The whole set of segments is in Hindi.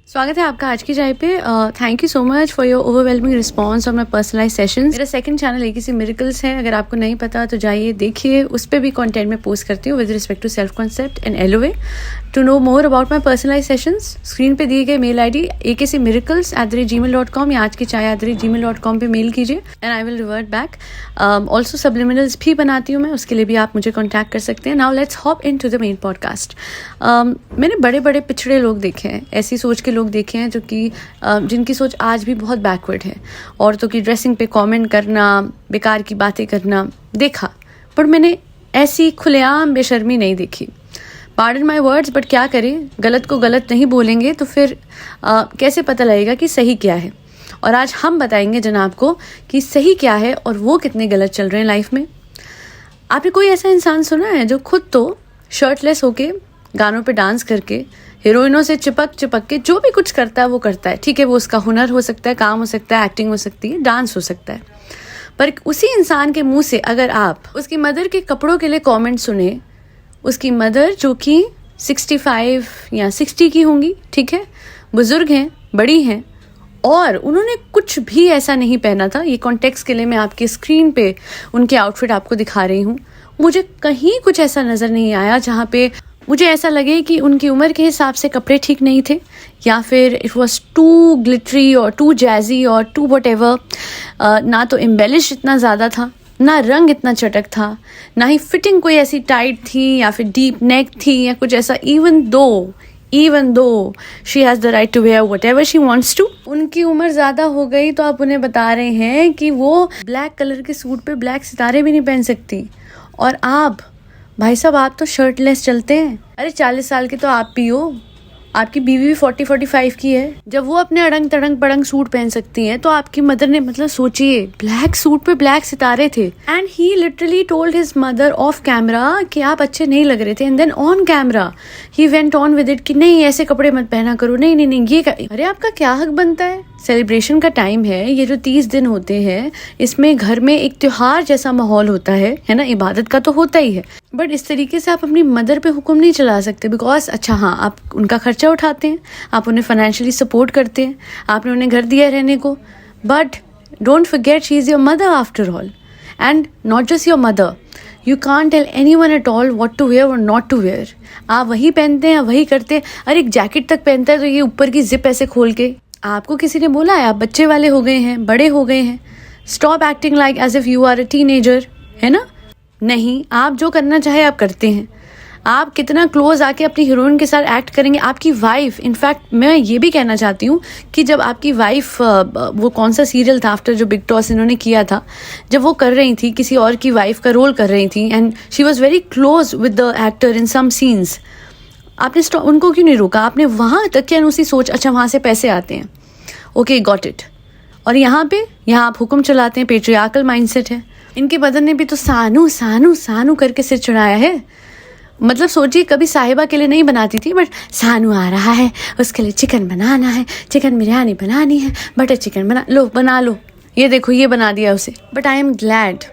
स्वागत है आपका आज की चाय पे। Thank you so much for your overwhelming response on my personalise sessions. मेरा सेकंड चैनल AKC मिरेकल्स है, अगर आपको नहीं पता तो जाइए देखिए, उस पर भी कंटेंट में पोस्ट करती हूँ with respect to self concept and LOA। To know more about my personalise sessions, screen पे दिए गए मेल ID akcmiracles@gmail.com या आज की चाय @gmail.com पे मेल कीजिए and I will revert back. Also subliminals भी बनाती हूँ मैं, उसके लिए भी आप मुझे कॉन्टैक्ट कर सकते हैं। Now let's hop into the main podcast. मैंने बड़े बड़े पिछड़े लोग देखे हैं, ऐसी सोच के लोग देखे हैं जो कि जिनकी सोच आज भी बहुत बैकवर्ड है। औरतों की ड्रेसिंग पे कमेंट करना, बेकार की बातें करना देखा, पर मैंने ऐसी खुलेआम बेशर्मी नहीं देखी। पार्डन माई वर्ड्स, बट क्या करें, गलत को गलत नहीं बोलेंगे तो फिर कैसे पता लगेगा कि सही क्या है। और आज हम बताएंगे जनाब को कि सही क्या है और वो कितने गलत चल रहे हैं लाइफ में। आपने कोई ऐसा इंसान सुना है जो खुद तो शर्टलेस होके गानों पे डांस करके हीरोइनों से चिपक के जो भी कुछ करता है वो करता है। ठीक है, वो उसका हुनर हो सकता है, काम हो सकता है, एक्टिंग हो सकती है, डांस हो सकता है। पर उसी इंसान के मुंह से अगर आप उसकी मदर के कपड़ों के लिए कमेंट सुने, उसकी मदर जो कि 65 या 60 की होंगी, ठीक है, बुजुर्ग हैं, बड़ी हैं, और उन्होंने कुछ भी ऐसा नहीं पहना था। ये कॉन्टेक्स्ट के लिए मैं आपके स्क्रीन पे उनके आउटफिट आपको दिखा रही हूँ। मुझे कहीं कुछ ऐसा नज़र नहीं आया जहाँ पे मुझे ऐसा लगे कि उनकी उम्र के हिसाब से कपड़े ठीक नहीं थे, या फिर इट वॉज टू ग्लिटरी और टू जैजी और टू वट एवर। ना तो एम्बेलिश इतना ज़्यादा था, ना रंग इतना चटक था, ना ही फिटिंग कोई ऐसी टाइट थी या फिर डीप नेक थी या कुछ ऐसा। even though she has the right to wear whatever she wants to। उनकी उम्र ज़्यादा हो गई तो आप उन्हें बता रहे हैं कि वो ब्लैक कलर के सूट पे ब्लैक सितारे भी नहीं पहन सकती। और आप भाई साहब, आप तो शर्टलेस चलते हैं। अरे 40 साल के तो आप भी हो, आपकी बीवी भी 40-45 की है। जब वो अपने अड़ंग तड़ंग पड़ंग सूट पहन सकती हैं तो आपकी मदर ने, मतलब सोचिए, ब्लैक सूट पे ब्लैक सितारे थे। And he literally told his mother off camera कि आप अच्छे नहीं लग रहे थे, and then on camera he went on with it कि नहीं, ऐसे कपड़े मत पहना करो, नहीं ये अरे आपका क्या हक बनता है? सेलिब्रेशन का टाइम है, ये जो 30 दिन होते हैं इसमें घर में एक त्योहार जैसा माहौल होता है ना, इबादत का तो होता ही है। बट इस तरीके से आप अपनी मदर पे हुक्म नहीं चला सकते। बिकॉज अच्छा हाँ, आप उनका खर्चा उठाते हैं, आप उन्हें फाइनेंशियली सपोर्ट करते हैं, आपने उन्हें घर दिया रहने को, but don't forget she is your mother after all. And not just your mother, you can't tell anyone at all what to wear or not to wear. आप वही पहनते हैं, वही करते हैं। अरे एक जैकेट तक पहनता है तो ये ऊपर की जिप ऐसे खोल के, आपको किसी ने बोला है आप बच्चे वाले हो गए हैं, बड़े हो गए हैं? Stop acting like as if you are a teenager, है ना? नहीं, आप जो करना चाहे आप करते हैं। आप कितना क्लोज आके अपनी हीरोइन के साथ एक्ट करेंगे। आपकी वाइफ, इनफैक्ट मैं ये भी कहना चाहती हूँ कि जब आपकी वाइफ, वो कौन सा सीरियल था आफ्टर जो बिग टॉस इन्होंने किया था, जब वो कर रही थी, किसी और की वाइफ का रोल कर रही थी, and she was very close with the actor in some scenes, आपने उनको क्यों नहीं रोका? आपने वहाँ तक क्या उसी सोच, अच्छा वहाँ से पैसे आते हैं, ओके गॉट इट। और यहाँ आप हुक्म चलाते हैं, पेट्रियार्कल माइंडसेट है। इनके बदन ने भी तो सानू सानू सानू करके सिर चढ़ाया है। मतलब सोचिए, कभी साहिबा के लिए नहीं बनाती थी, बट सानू आ रहा है, उसके लिए चिकन बनाना है, चिकन बिरयानी बनानी है, बटर चिकन बना लो, ये देखो ये बना दिया उसे। बट आई एम ग्लैड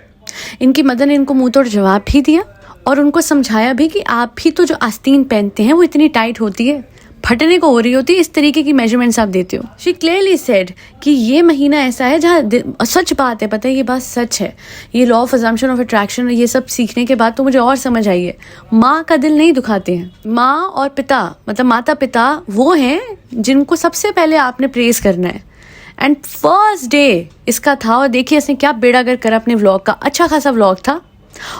इनकी मदर ने इनको मुंह तोड़ जवाब भी दिया और उनको समझाया भी कि आप भी तो जो आस्तीन पहनते हैं वो इतनी टाइट होती है, फटने को हो रही होती है, इस तरीके की मेजरमेंट्स आप देते हो। शी क्लियरली सेड कि ये महीना ऐसा है जहाँ सच बात है, पता है ये बात सच है। ये law of assumption of attraction, ये सब सीखने के बाद तो मुझे और समझ आई है। माँ का दिल नहीं दुखाते हैं। माँ और पिता, मतलब माता पिता वो हैं जिनको सबसे पहले आपने प्रेज करना है। एंड फर्स्ट डे इसका था, और देखिए इसने क्या बेड़ागर करा अपने व्लॉग का। अच्छा खासा व्लॉग था,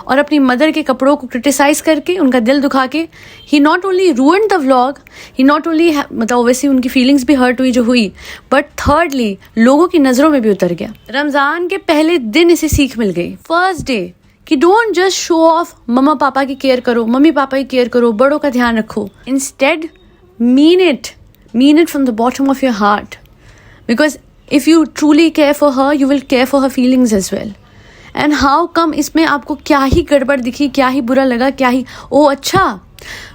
और अपनी मदर के कपड़ों को क्रिटिसाइज करके, उनका दिल दुखा के, he not only ruined the vlog, he not only, मतलब ओवैसी उनकी फीलिंग्स भी हर्ट हुई जो हुई, बट थर्डली लोगों की नज़रों में भी उतर गया। रमज़ान के पहले दिन इसे सीख मिल गई, फर्स्ट डे, कि डोंट जस्ट शो ऑफ, मम्मा पापा की केयर करो, मम्मी पापा की केयर करो, बड़ों का ध्यान रखो। Instead mean it from the bottom of your heart, because if you truly care for her, you will care for her feelings as well. And how come इसमें आपको क्या ही गड़बड़ दिखी, क्या ही बुरा लगा, क्या ही, ओ अच्छा,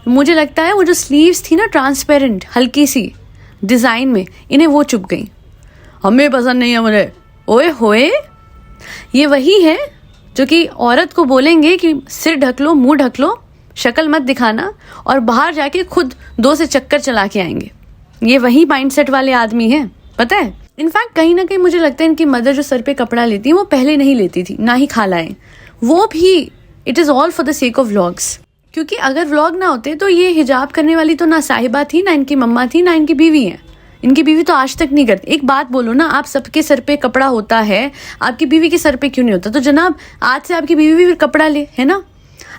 मुझे लगता है वो जो स्लीव्स थी ना ट्रांसपेरेंट हल्की सी डिज़ाइन में, इन्हें वो चुप गई। हमें पसंद नहीं है मुझे। ओए होए, ये वही है जो कि औरत को बोलेंगे कि सिर ढक लो, मुंह ढक लो, शक्ल मत दिखाना, और बाहर जाके खुद 2 से चक्कर चला के आएंगे। ये वही माइंडसेट वाले आदमी हैं, पता है। इनफैक्ट कहीं ना कहीं मुझे लगता है इनकी मदर जो सर पे कपड़ा लेती है वो पहले नहीं लेती थी, ना ही खालाएं, वो भी it is all for the sake of vlogs. क्योंकि अगर व्लॉग ना होते तो ये हिजाब करने वाली तो ना साहिबा थी, ना इनकी मम्मा थी, ना इनकी बीवी है। इनकी बीवी तो आज तक नहीं करती। एक बात बोलो ना, आप सबके सर पे कपड़ा होता है, आपकी बीवी के सर पे क्यों नहीं होता? तो जनाब आज से आपकी बीवी भी फिर कपड़ा ले, है ना।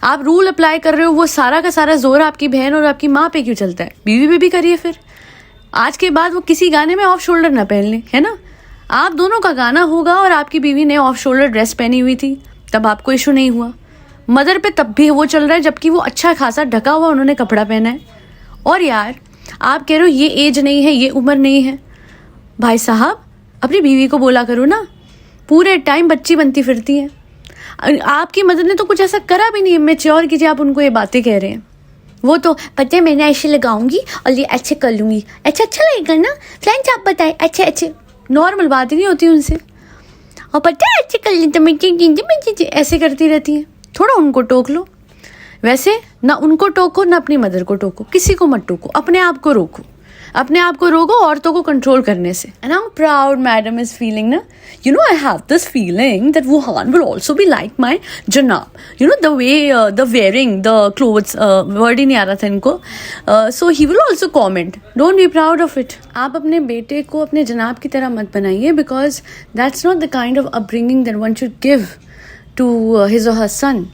आप रूल अप्लाई कर रहे हो, वो सारा का सारा जोर आपकी बहन और आपकी माँ पे क्यों चलता है? बीवी पे भी करिए फिर। आज के बाद वो किसी गाने में ऑफ शोल्डर ना पहन ले, है ना। आप दोनों का गाना होगा और आपकी बीवी ने ऑफ शोल्डर ड्रेस पहनी हुई थी, तब आपको इशू नहीं हुआ। मदर पे तब भी वो चल रहा है जबकि वो अच्छा खासा ढका हुआ उन्होंने कपड़ा पहना है। और यार आप कह रहे हो ये एज नहीं है, ये उम्र नहीं है। भाई साहब अपनी बीवी को बोला करो ना, पूरे टाइम बच्ची बनती फिरती है। आपकी मदर ने तो कुछ ऐसा करा भी नहीं, मैच्योर कीजिए, आप उनको ये बातें कह रहे हैं। वो तो पता है मैंने ऐसे लगाऊंगी और ये अच्छे कर लूंगी, अच्छा लगेगा ना फ्रेंड्स, आप बताएं। अच्छे नॉर्मल बात ही नहीं होती उनसे। और पता है अच्छे कर लेते मैं ऐसे करती रहती हैं। थोड़ा उनको टोक लो। वैसे ना उनको टोको ना अपनी मदर को टोको, किसी को मत टोको, अपने आप को रोको। अपने आप को रोको औरतों को कंट्रोल करने से। And how proud madam is feeling ना, you know I have this feeling that Wuhan will also be like my जनाब, you know the way the wearing the clothes, word ही नहीं आ रहा था इनको, so he will also comment, don't be proud of it. आप अपने बेटे को अपने जनाब की तरह मत बनाइए, because that's not the kind of upbringing that one should give to his or her सन।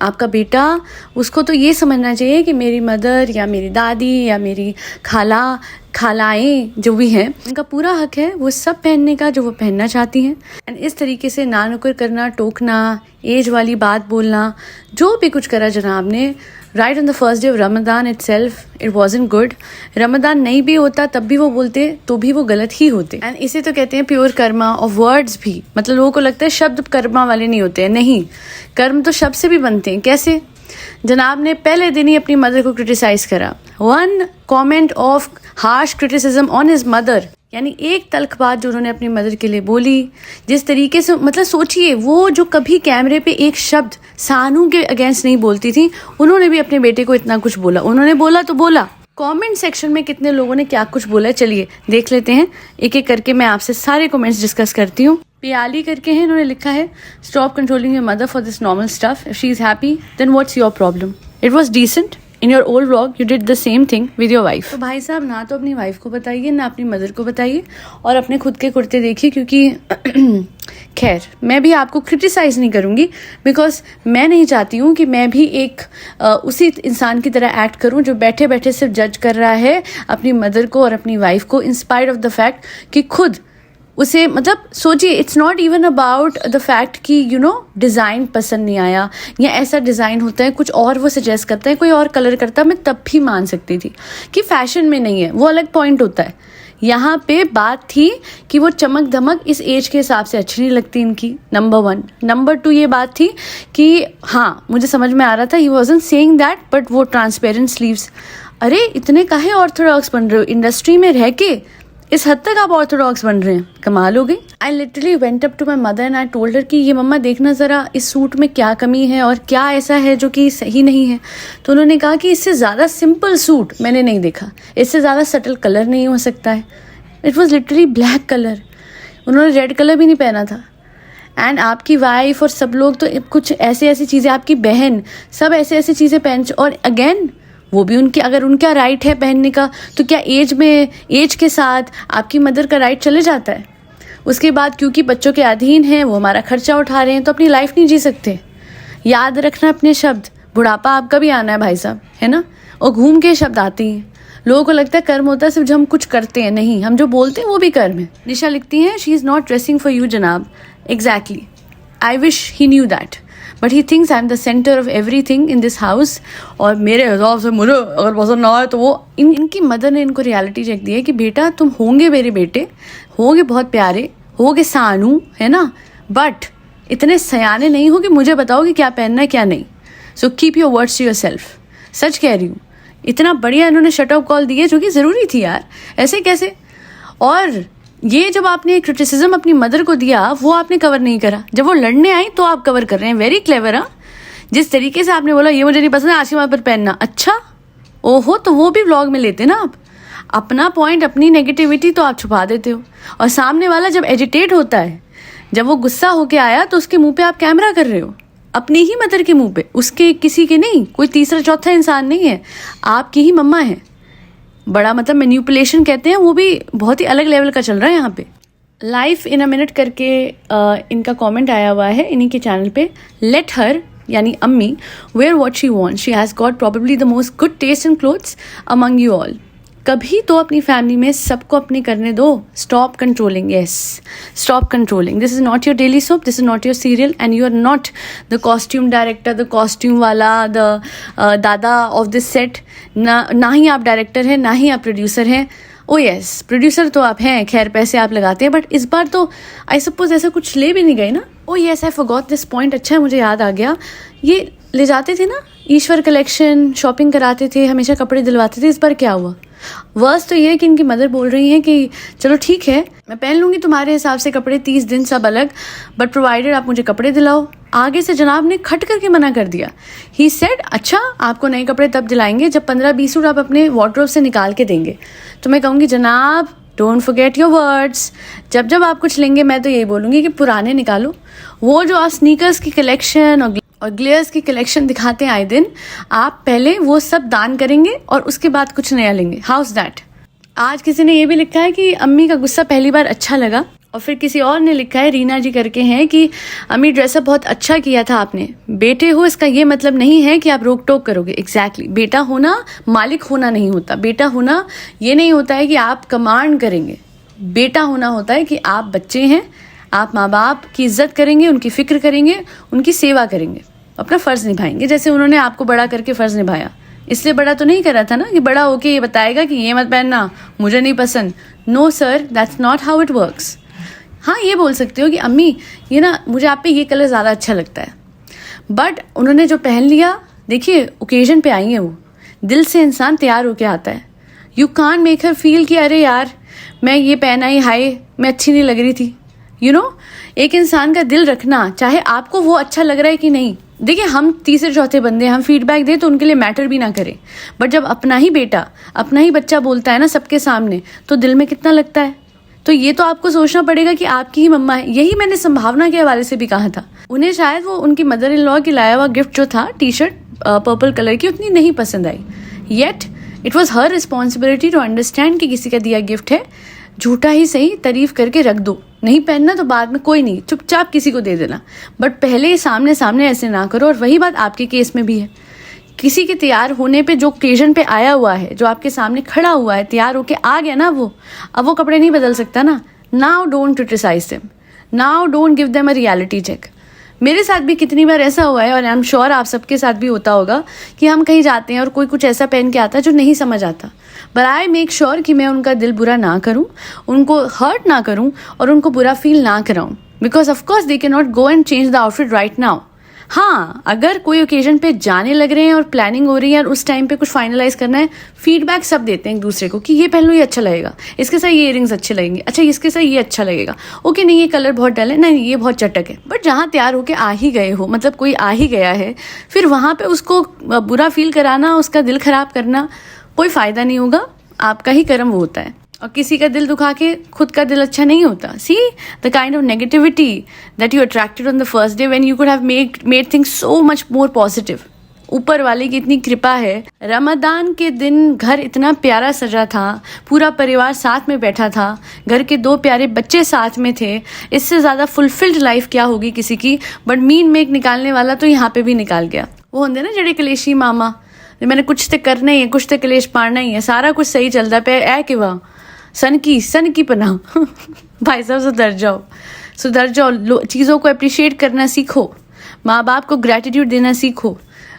आपका बेटा, उसको तो ये समझना चाहिए कि मेरी मदर या मेरी दादी या मेरी खालाएं जो भी हैं, उनका पूरा हक है वो सब पहनने का जो वो पहनना चाहती हैं। एंड इस तरीके से ना नुक्कर करना, टोकना, एज वाली बात बोलना, जो भी कुछ करा जनाब ने, right on the first day of Ramadan itself, it wasn't good. Ramadan नहीं भी होता तब भी वो बोलते तो भी वो गलत ही होते। एंड इसे तो कहते हैं प्योर कर्मा। और वर्ड्स भी, मतलब लोगों को लगता है शब्द कर्मा वाले नहीं होते हैं, नहीं, कर्म तो शब्द से भी बनते हैं। कैसे? जनाब ने पहले दिन ही अपनी मदर को क्रिटिसाइज करा। One comment of harsh criticism on his mother, यानी एक तल्ख बात जो उन्होंने अपनी मदर के लिए बोली, जिस तरीके से, मतलब सोचिए, वो जो कभी कैमरे पे एक शब्द सानू के अगेंस्ट नहीं बोलती थी, उन्होंने भी अपने बेटे को इतना कुछ बोला। उन्होंने बोला तो बोला। कमेंट सेक्शन में कितने लोगों ने क्या कुछ बोला है, चलिए देख लेते हैं एक एक करके। मैं आपसे सारे कमेंट्स डिस्कस करती हूँ। पियाली करके है, इन्होंने लिखा है, stop controlling your mother for this normal stuff, if she is happy then what's your problem, it was decent in your old vlog, you did the same thing with your wife. तो भाई साहब ना तो अपनी वाइफ को बताइए ना अपनी मदर को बताइए, और अपने खुद के कुर्ते देखिए, क्योंकि खैर मैं भी आपको क्रिटिसाइज नहीं करूंगी, बिकॉज मैं नहीं चाहती हूँ कि मैं भी एक उसी इंसान की तरह एक्ट करूँ जो बैठे बैठे सिर्फ जज कर रहा है अपनी मदर को और अपनी वाइफ को, in spite of the fact कि खुद उसे, मतलब सोचिए, it's not even about the fact कि यू नो डिज़ाइन पसंद नहीं आया या ऐसा डिज़ाइन होता है, कुछ और वो सजेस्ट करता है, कोई और कलर करता, मैं तब भी मान सकती थी कि फैशन में नहीं है, वो अलग पॉइंट होता है। यहाँ पे बात थी कि वो चमक धमक इस एज के हिसाब से अच्छी नहीं लगती इनकी, नंबर 1। नंबर 2 ये बात थी कि हाँ मुझे समझ में आ रहा था, ही वॉजंट सेइंग दैट, बट वो ट्रांसपेरेंट स्लीव्स, अरे इतने काहे ऑर्थोडॉक्स बन रहे हो इंडस्ट्री में रह के, इस हद तक आप ऑर्थोडॉक्स बन रहे हैं, कमाल हो गई। I literally went up to my mother and I told her कि ये मम्मा देखना ज़रा इस सूट में क्या कमी है और क्या ऐसा है जो कि सही नहीं है। तो उन्होंने कहा कि इससे ज़्यादा सिंपल सूट मैंने नहीं देखा, इससे ज़्यादा सटल कलर नहीं हो सकता है। It was literally black colour, उन्होंने रेड कलर भी नहीं पहना था। एंड आपकी वाइफ और सब लोग तो कुछ ऐसी चीज़ें, आपकी बहन, सब ऐसी चीज़ें पहन, और अगेन वो भी उनके, अगर उनका राइट है पहनने का, तो क्या एज के साथ आपकी मदर का राइट चले जाता है? उसके बाद क्योंकि बच्चों के अधीन हैं, वो हमारा खर्चा उठा रहे हैं, तो अपनी लाइफ नहीं जी सकते। याद रखना अपने शब्द, बुढ़ापा आपका भी आना है भाई साहब, है ना, और घूम के शब्द आते हैं। लोगों को लगता है कर्म होता है सिर्फ जब हम कुछ करते हैं, नहीं, हम जो बोलते हैं वो भी कर्म है। निशा लिखती हैं, she is not dressing for you जनाब। Exactly, I wish he knew that, but he thinks I am the centre of everything in this house, और मेरे हिसाब से मुझे अगर पसंद ना आए तो वो इनकी मदर ने इनको रियलिटी चेक दी है कि बेटा तुम होंगे मेरे बेटे, होंगे बहुत प्यारे, होंगे सानू, है ना, बट इतने सयाने नहीं हो कि मुझे बताओ कि क्या पहनना है क्या नहीं। So keep your words to yourself. सच कह रही हूँ, इतना बढ़िया इन्होंने शट आउट कॉल दी है, जो कि ज़रूरी थी यार, ऐसे कैसे। और ये जब आपने क्रिटिसिज्म अपनी मदर को दिया, वो आपने कवर नहीं करा, जब वो लड़ने आई तो आप कवर कर रहे हैं। Very clever. हाँ, जिस तरीके से आपने बोला ये मुझे नहीं पसंद है, आशीर्वाद पर पहनना, अच्छा, ओहो, तो वो भी व्लॉग में लेते ना आप। अपना पॉइंट, अपनी नेगेटिविटी तो आप छुपा देते हो, और सामने वाला जब एजिटेट होता है, जब वो गुस्सा होके आया तो उसके मुंह पे आप कैमरा कर रहे हो, अपनी ही मदर के मुंह पे, उसके किसी के नहीं, कोई तीसरा चौथा इंसान नहीं है, आपकी ही मम्मा है। बड़ा मतलब मैनिपुलेशन कहते हैं, वो भी बहुत ही अलग लेवल का चल रहा है यहाँ पे। लाइफ इन अ मिनट करके इनका कमेंट आया हुआ है इन्हीं के चैनल पे। लेट हर यानी अम्मी wear what she wants, she has got probably the most good taste in clothes among you all. कभी तो अपनी फैमिली में सबको अपनी करने दो। Stop controlling, yes stop controlling. This is not your daily soap, this is not your serial, and you are not the costume director, the costume वाला, the dada of this set. ना ही आप डायरेक्टर हैं, ना ही आप प्रोड्यूसर हैं। ओ यस, प्रोड्यूसर तो आप हैं, खैर पैसे आप लगाते हैं, बट इस बार तो आई सपोज ऐसा कुछ ले भी नहीं गए ना। ओ yes, I forgot this point, अच्छा है मुझे याद आ गया। ये ले जाते थे ना ईश्वर कलेक्शन, शॉपिंग कराते थे, हमेशा कपड़े दिलवाते थे। इस बार क्या हुआ? वर्स तो ये है कि इनकी मदर बोल रही हैं कि चलो ठीक है मैं पहन लूँगी तुम्हारे हिसाब से कपड़े, 30 दिन सब अलग, बट प्रोवाइडेड आप मुझे कपड़े दिलाओ। आगे से जनाब ने खट करके मना कर दिया। ही सेड अच्छा आपको नए कपड़े तब दिलाएंगे जब 15-20 सूट आप अपने वार्डरोब से निकाल के देंगे। तो मैं कहूँगी जनाब डोंट फॉरगेट योर वर्ड्स। जब जब आप कुछ लेंगे मैं तो यही बोलूँगी कि पुराने निकालो। वो जो आप स्नीकर्स की कलेक्शन और ग्लेयर्स की कलेक्शन दिखाते हैं आए दिन, आप पहले वो सब दान करेंगे और उसके बाद कुछ नया लेंगे। House that? आज किसी ने ये भी लिखा है कि अम्मी का गुस्सा पहली बार अच्छा लगा, और फिर किसी और ने लिखा है, रीना जी करके हैं, कि अम्मी ड्रेसअप बहुत अच्छा किया था आपने। बेटे हो इसका ये मतलब नहीं है कि आप रोक टोक करोगे। एग्जैक्टली बेटा होना मालिक होना नहीं होता। बेटा होना ये नहीं होता है कि आप कमांड करेंगे। बेटा होना होता है कि आप बच्चे हैं, आप माँ बाप की इज्जत करेंगे, उनकी फिक्र करेंगे, उनकी सेवा करेंगे, अपना फ़र्ज़ निभाएंगे जैसे उन्होंने आपको बड़ा करके फ़र्ज़ निभाया। इसलिए बड़ा तो नहीं करा था ना कि बड़ा होके ये बताएगा कि ये मत पहनना, मुझे नहीं पसंद। No sir, that's not how it works. हाँ ये बोल सकते हो कि अम्मी ये ना मुझे आप पे ये कलर ज़्यादा अच्छा लगता है, बट उन्होंने जो पहन लिया, देखिए ओकेजन पे आई है वो, दिल से इंसान तैयार होके आता है। You can't make her feel कि अरे यार मैं ये पहना ही, हाय मैं अच्छी नहीं लग रही थी। यू नो, एक इंसान का दिल रखना, चाहे आपको वो अच्छा लग रहा है कि नहीं। देखिए हम तीसरे चौथे बंदे, हम फीडबैक दें तो उनके लिए मैटर भी ना करें, बट जब अपना ही बेटा, अपना ही बच्चा बोलता है ना सबके सामने, तो दिल में कितना लगता है। तो ये तो आपको सोचना पड़ेगा कि आपकी ही मम्मा है। यही मैंने संभावना के हवाले से भी कहा था। उन्हें शायद वो उनकी मदर इन लॉ की लाया हुआ गिफ्ट जो था, टी शर्ट पर्पल कलर की, उतनी नहीं पसंद आई। Yet it was her responsibility to understand कि किसी का दिया गिफ्ट है, झूठा ही सही तारीफ करके रख दो। नहीं पहनना तो बाद में कोई नहीं, चुपचाप किसी को दे देना, बट पहले सामने सामने ऐसे ना करो। और वही बात आपके केस में भी है। किसी के तैयार होने पे, जो ओकेजन पे आया हुआ है, जो आपके सामने खड़ा हुआ है, तैयार होके आ गया ना वो, अब वो कपड़े नहीं बदल सकता ना। Now don't criticise them, now don't give them a reality check. मेरे साथ भी कितनी बार ऐसा हुआ है, और आई एम श्योर आप सबके साथ भी होता होगा, कि हम कहीं जाते हैं और कोई कुछ ऐसा पहन के आता है जो नहीं समझ आता, बट आई मेक श्योर कि मैं उनका दिल बुरा ना करूं, उनको हर्ट ना करूं और उनको बुरा फील ना कराऊं, because of course they can not go and change the outfit right now. हाँ, अगर कोई ओकेजन पे जाने लग रहे हैं और प्लानिंग हो रही है और उस टाइम पे कुछ फाइनलाइज करना है, फीडबैक सब देते हैं एक दूसरे को कि ये पहन लो ये अच्छा लगेगा, इसके साथ ये इयरिंग्स अच्छे लगेंगे, अच्छा इसके साथ ये अच्छा लगेगा, ओके नहीं ये कलर बहुत डल है, नहीं ये बहुत चटक है। बट जहाँ तैयार होके आ ही गए हो, मतलब कोई आ ही गया है, फिर वहाँ पे उसको बुरा फील कराना, उसका दिल खराब करना कोई फायदा नहीं होगा। आपका ही कर्म वो होता है, और किसी का दिल दुखा के खुद का दिल अच्छा नहीं होता। See the kind of negativity that you attracted on the first day when you could have made things so much more positive. ऊपर वाले की इतनी कृपा है। रमदान के दिन घर इतना प्यारा सजा था, पूरा परिवार साथ में बैठा था, घर के 2 प्यारे बच्चे साथ में थे। इससे ज़्यादा फुलफिल्ड लाइफ क्या होगी किसी की। बट मीन मेक निकालने वाला तो यहाँ पे भी निकाल गया। वो होंगे ना जड़े कलेशी मामा, मैंने कुछ तो करना ही है, कुछ तो कलेश पाड़ना ही है, सारा कुछ सही चलता पे ऐ कि वाह सन की पना। भाई साहब सुधर जाओ, चीज़ों को अप्रिशिएट करना सीखो, माँ बाप को ग्रेटिट्यूड देना सीखो,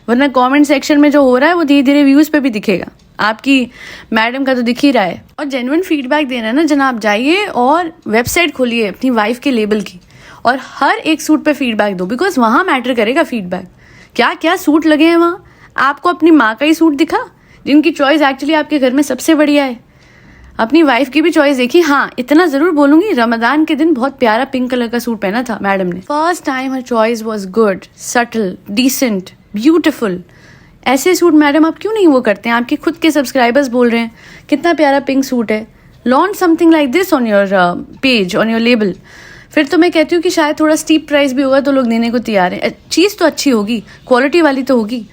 वरना कमेंट सेक्शन में जो हो रहा है वो धीरे धीरे व्यूज़ पे भी दिखेगा। आपकी मैडम का तो दिख ही रहा है। और जेन्युइन फीडबैक देना है ना जनाब, जाइए और वेबसाइट खोलिए अपनी वाइफ के लेबल की, और हर एक सूट पे फीडबैक दो, बिकॉज वहाँ मैटर करेगा फीडबैक। क्या क्या सूट लगे हैं वहाँ, आपको अपनी माँ का ही सूट दिखा जिनकी चॉइस एक्चुअली आपके घर में सबसे बढ़िया है। अपनी वाइफ की भी चॉइस देखी। हाँ इतना जरूर बोलूंगी, रमदान के दिन बहुत प्यारा पिंक कलर का सूट पहना था मैडम ने। First time her choice was good, subtle, decent, beautiful. ऐसे सूट मैडम आप क्यों नहीं वो करते हैं? आपके खुद के सब्सक्राइबर्स बोल रहे हैं कितना प्यारा पिंक सूट है, launch something like this on your page, on your label. फिर तो मैं कहती हूँ कि शायद थोड़ा स्टीप प्राइस भी होगा तो लोग देने को तैयार हैं। चीज़ तो अच्छी होगी, क्वालिटी वाली तो होगी।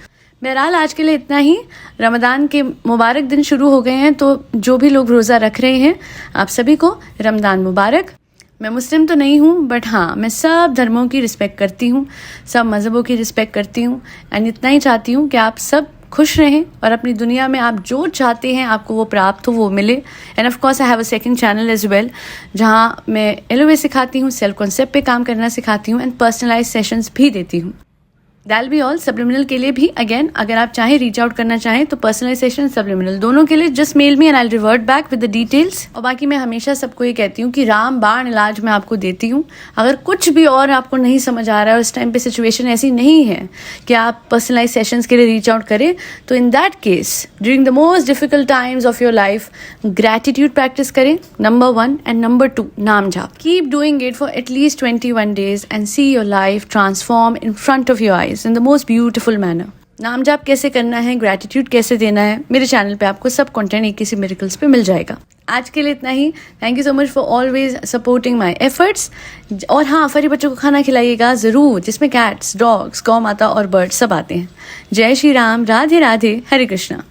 बहरहाल आज के लिए इतना ही। रमज़ान के मुबारक दिन शुरू हो गए हैं, तो जो भी लोग रोज़ा रख रहे हैं आप सभी को रमज़ान मुबारक। मैं मुस्लिम तो नहीं हूँ, बट हाँ, मैं सब धर्मों की रिस्पेक्ट करती हूँ, सब मज़हबों की रिस्पेक्ट करती हूँ। एंड इतना ही चाहती हूँ कि आप सब खुश रहें और अपनी दुनिया में आप जो चाहते हैं आपको वो प्राप्त हो, वो मिले। And of course I have a second channel as well, जहाँ मैं LOA सिखाती हूँ, सेल्फ कॉन्सेप्ट पे काम करना सिखाती हूँ एंड पर्सनलाइज सेशंस भी देती हूँ। दैल बी ऑल। सब्लिमिनल के लिए भी अगेन अगर आप चाहें रीच आउट करना चाहें तो पर्सनलाइजेशन सब्लिमिनल दोनों के लिए just mail me and I revert back with the details. और बाकी मैं हमेशा सबको ये कहती हूँ कि राम बाण इलाज मैं आपको देती हूँ। अगर कुछ भी और आपको नहीं समझ आ रहा है, उस टाइम पे सिचुएशन ऐसी नहीं है कि आप पर्सनलाइज सेशंस के लिए रीच आउट करें, तो in that case during the most difficult times of your life gratitude practice करें, नंबर 1, एंड नंबर 2 नाम जाप। Keep doing it for at least 21 days and see your life transform in front of your eyes in the most beautiful manner। नाम जाप कैसे करना है, ग्रैटिट्यूड कैसे देना है, मेरे चैनल पे आपको सब कंटेंट एक किसी मिरेकल्स पे मिल जाएगा। आज के लिए इतना ही। Thank you so much for always supporting my efforts. और हाँ, फरी बच्चों को खाना खिलाइएगा ज़रूर, जिसमें कैट्स, डॉग्स, गौ माता और बर्ड्स सब आते हैं। जय श्री राम, राधे राधे, हरे कृष्णा।